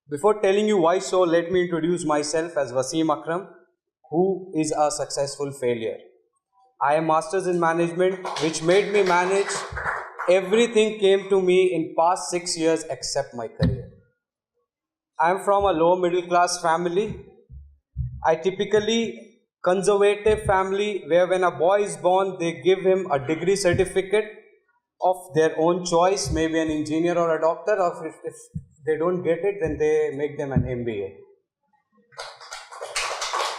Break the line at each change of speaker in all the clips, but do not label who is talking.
Before telling you why so, let me introduce myself as Wasim Akram, who is a successful failure. I am Masters in Management, which made me manage everything came to me in past 6 years except my career. I am from a low middle class family. I typically conservative family where when a boy is born, they give him a degree certificate of their own choice, maybe an engineer or a doctor, or if they don't get it, then they make them an MBA.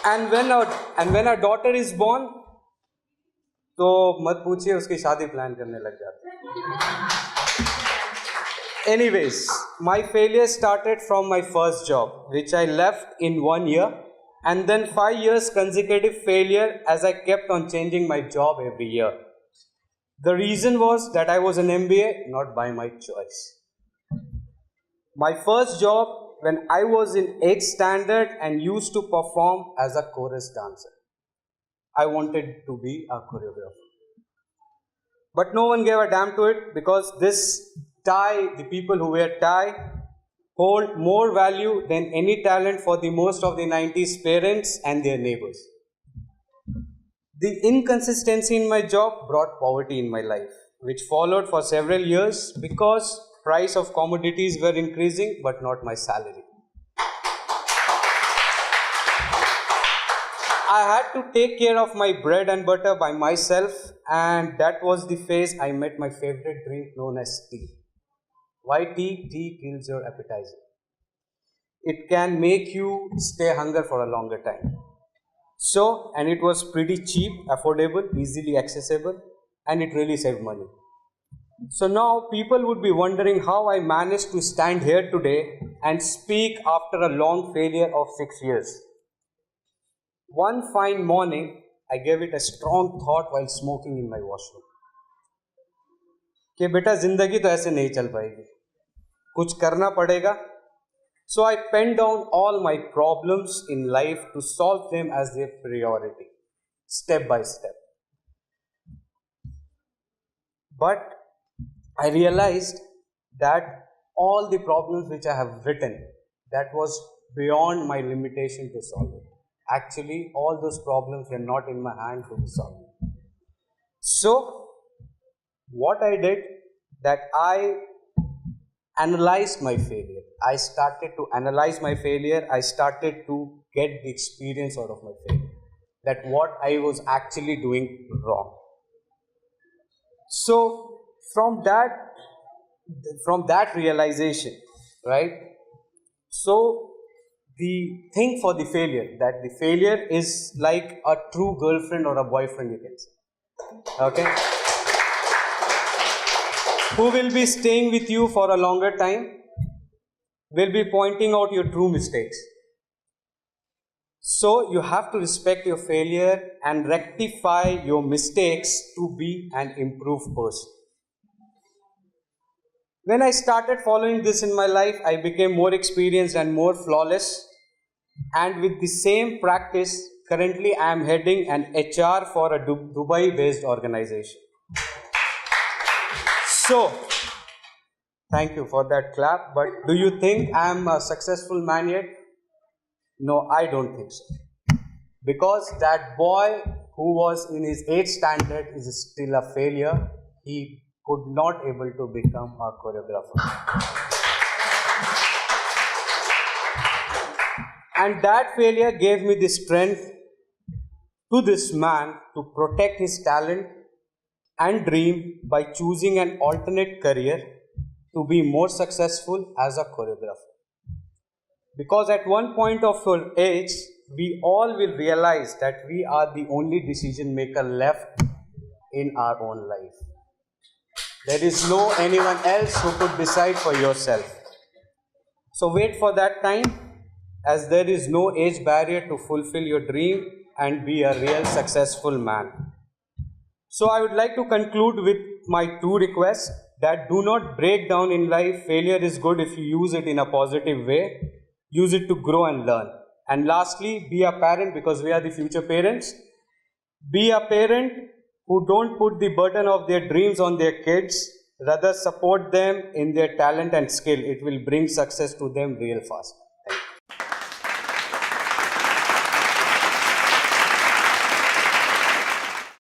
And when a daughter is born, तो मत पूछिए उसकी शादी plan करने लग जाते हैं. Anyways, my failure started from my first job, which I left in 1 year, and then 5 years consecutive failure as I kept on changing my job every year. The reason was that I was an MBA, not by my choice. My first job when I was in 8th standard and used to perform as a chorus dancer. I wanted to be a choreographer. But no one gave a damn to it because this tie, the people who wear tie, hold more value than any talent for the most of the 90s parents and their neighbors. The inconsistency in my job brought poverty in my life, which followed for several years because price of commodities were increasing but not my salary. I had to take care of my bread and butter by myself, and that was the phase I met my favorite drink known as tea. Why tea? Tea kills your appetite. It can make you stay hunger for a longer time. So, and it was pretty cheap, affordable, easily accessible, and it really saved money. So now people would be wondering how I managed to stand here today and speak after a long failure of 6 years. One fine morning, I gave it a strong thought while smoking in my washroom. कि बेटा जिंदगी तो ऐसे नहीं चल पाएगी, कुछ करना पड़ेगा. So I penned down all my problems in life to solve them as their priority, step by step. But I realized that all the problems which I have written, that was beyond my limitation to solve it. Actually, all those problems were not in my hand to solve. So, what I did, that I analyzed my failure. I started to analyze my failure. I started to get the experience out of my failure. That what I was actually doing wrong. So, from that realization, right? So, the thing for the failure, that the failure is like a true girlfriend or a boyfriend, you can say. Okay? Who will be staying with you for a longer time, will be pointing out your true mistakes. So you have to respect your failure and rectify your mistakes to be an improved person. When I started following this in my life, I became more experienced and more flawless. And with the same practice, currently I am heading an HR for a Dubai-based organization. So, thank you for that clap. But do you think I am a successful man yet? No, I don't think so. Because that boy who was in his 8th standard is still a failure. He could not able to become a choreographer. And that failure gave me the strength to this man to protect his talent and dream by choosing an alternate career to be more successful as a choreographer. Because at one point of our age, we all will realize that we are the only decision maker left in our own life. There is no anyone else who could decide for yourself. So wait for that time, as there is no age barrier to fulfill your dream and be a real successful man. So I would like to conclude with my 2 requests, that do not break down in life. Failure is good if you use it in a positive way. Use it to grow and learn. And lastly, be a parent, because we are the future parents. Be a parent who don't put the burden of their dreams on their kids. Rather support them in their talent and skill. It will bring success to them real fast.